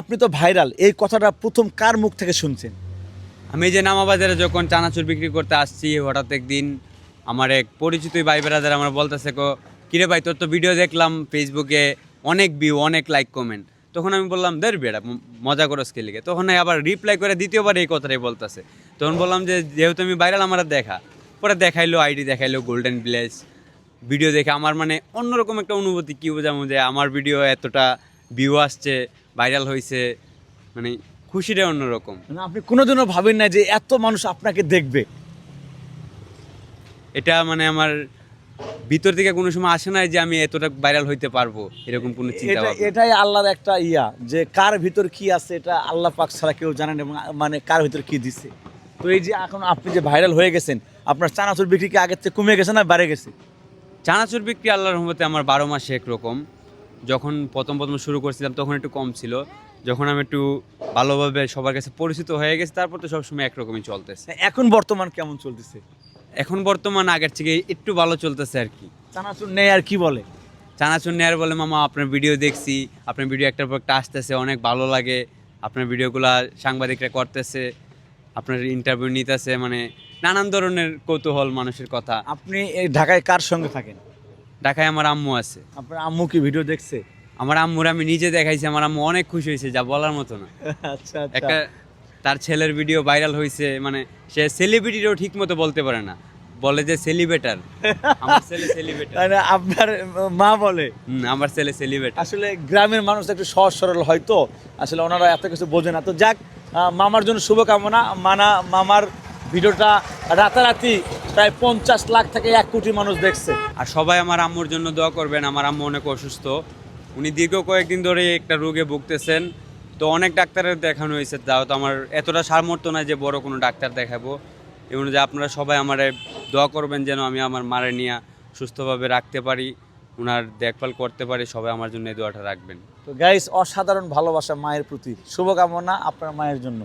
আপনি তো ভাইরাল, এই কথাটা প্রথম কার মুখ থেকে শুনছেন? আমি এই যে নামাবাজারে যখন চানাচুর বিক্রি করতে আসছি, হঠাৎ একদিন আমার এক পরিচিত ভাই বেড়াদার আমার বলতেছে কিরে ভাই, তোর তো ভিডিও দেখলাম ফেসবুকে, অনেক ভিউ, অনেক লাইক কমেন্ট। তখন আমি বললাম দের বেড়া, মজা করো স্কেলিকে। তখন আবার রিপ্লাই করে দ্বিতীয়বার এই কথাটাই বলতেছে। তখন বললাম যে যেহেতু আমি ভাইরাল, আমার দেখা। পরে দেখাইলো, আইডি দেখাইলো গোল্ডেন ভিলেজ। ভিডিও দেখে আমার মানে অন্যরকম একটা অনুভূতি, কী বোঝাবো, যে আমার ভিডিও এতটা ভিউ আসছে, ভাইরাল হয়েছে, মানে খুশিটা অন্যরকম। মানে আপনি কোনোদিনও ভাবেন না যে এত মানুষ আপনাকে দেখবে? এটা মানে আমার ভিতর থেকে কোনো সময় আসে নাই যে আমি এতটা ভাইরাল হইতে পারবো, এরকম কোনো চিন্তা এটা ভাবনা। এটাই আল্লাহর একটা যে কার ভিতর কি আছে এটা আল্লাহ পাক ছাড়া কেউ জানেন, এবং মানে কার ভিতর কি দিছে। তো এই যে এখন আপনি যে ভাইরাল হয়ে গেছেন, আপনার চানাচুর বিক্রি কি আগের থেকে কমে গেছে না বেড়ে গেছে? চানাচুর বিক্রি আল্লাহর রহমতে আমার 12 মাসে একরকম। যখন প্রথম শুরু করছিলাম তখন একটু কম ছিল। যখন আমি একটু ভালোভাবে সবার কাছে পরিচিত হয়ে গেছি, তারপর তো সবসময় একরকমই চলতেছে। এখন বর্তমান কেমন চলতেছে? এখন বর্তমান আগের থেকে একটু ভালো চলতেছে আর কি। চানাচুর নেই আর কি বলে? চানাচুর নেয়ার বলে মামা আপনার ভিডিও দেখছি, আপনার ভিডিও একটার পর একটা আসতেছে, অনেক ভালো লাগে। আপনার ভিডিওগুলা সাংবাদিকরা করতেছে, আপনার ইন্টারভিউ নিতেছে, মানে নানান ধরনের কৌতূহল মানুষের কথা। আপনি এই ঢাকায় কার সঙ্গে থাকেন? ঢাকায় আমার আম্মু আছে। আপনার আম্মু কি ভিডিও দেখছে? আমার আম্মুর আমি নিজে দেখাইছি, আমার আম্মু অনেক খুশি হয়েছে, যা বলার মতো না। আচ্ছা আচ্ছা। একটা তার ছেলের ভিডিও ভাইরাল হয়েছে, মানে সে সেলিব্রিটিরও ঠিক মতো বলতে পারে না, বলে যে সেলিব্রেটার। আমার ছেলে সেলিব্রেটার। তাই না? আপনার মা বলে? আমার ছেলে সেলিব্রেটার। আসলে গ্রামের মানুষ একটু সহজ সরল হয়তো, আসলে ওনারা এত কিছু বোঝে না। তো যাক, মামার জন্য শুভকামনা। মামার ভিডিওটা রাতারাতি প্রায় 50 লাখ থেকে 1 কোটি মানুষ দেখছে। আর সবাই আমার আম্মুর জন্য দোয়া করবেন। আমার আম্মু অনেক অসুস্থ, উনি দীর্ঘ কয়েকদিন ধরে একটা রোগে ভুগতেছেন। তো অনেক ডাক্তারের দেখানো হয়েছে, তাও তো আমার এতটা সামর্থ্য নাই যে বড় কোনো ডাক্তার দেখাবো। এই অনুযায়ী আপনারা সবাই আমার দোয়া করবেন যেন আমি আমার মারে নিয়ে সুস্থভাবে রাখতে পারি, ওনার দেখভাল করতে পারি। সবাই আমার জন্য এই দোয়াটা রাখবেন। তো গাইস, অসাধারণ ভালোবাসা মায়ের প্রতি, শুভকামনা আপনার মায়ের জন্য।